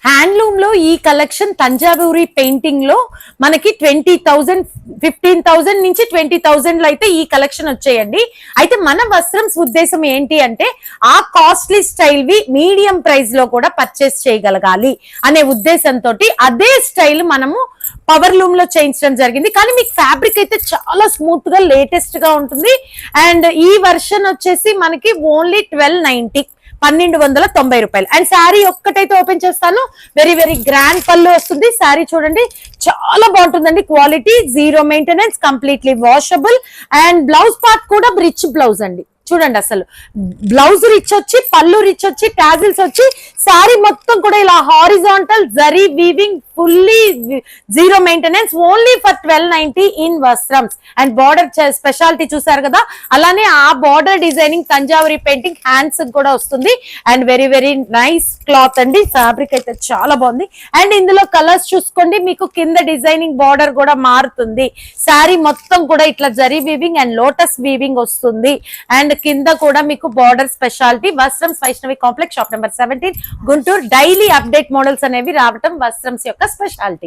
Handloom లో ఈ collection Thanjavuri painting లో మనకి 20,000 15,000 నుంచి 20,000 లో అయితే ఈ కలెక్షన్ వచ్చేయండి. అయితే మన వస్త్రం ఉద్దేశం ఏంటి అంటే ఆ కాస్ట్లీ స్టైల్ వి మీడియం ప్రైస్ లో కూడా పర్చేస్ చేయగలగాలి అనే ఉద్దేశంతో అదే స్టైల్ మనము పవర్ లూమ్ లో చేయించడం జరిగింది. కానీ మీకు ఫ్యాబ్రిక్ అయితే చాలా స్మూత్ గా లేటెస్ట్ గా ఉంటుంది. అండ్ ఈ వర్షన్ వచ్చేసి మనకి ఓన్లీ 1290 రూపాయలు. అండ్ శారీ ఒక్కటైతే ఓపెన్ చేస్తాను. వెరీ వెరీ గ్రాండ్ పళ్ళు వస్తుంది. శారీ చూడండి చాలా బాగుంటుందండి. Quality, zero maintenance, completely washable. And blouse part కూడా రిచ్ బ్లౌజ్ అండి. చూడండి అసలు బ్లౌజ్ రిచ్ వచ్చి, పళ్ళు రిచ్ వచ్చి, టాజిల్స్ వచ్చి, శారీ మొత్తం కూడా ఇలా horizontal zari weaving, fully zero maintenance, only for 1290 in Vastrams. And border speciality చూసారు కదా, అలానే ఆ border designing Thanjavuri painting hands కూడా వస్తుంది. And very very nice cloth అండి. ఫ్యాబ్రిక్ అయితే చాలా బాగుంది. అండ్ ఇందులో కలర్స్ చూసుకోండి, మీకు కింద డిజైనింగ్ బార్డర్ కూడా మారుతుంది. శారీ మొత్తం కూడా ఇట్లా zari weaving and lotus weaving వస్తుంది. అండ్ కింద కూడా మీకు border speciality. Vastrams Vaishnavi complex, shop number 17, Guntur. Daily update models అనేవి రావటం వస్త్రమ్స్ యొక్క స్పెషాలిటీ.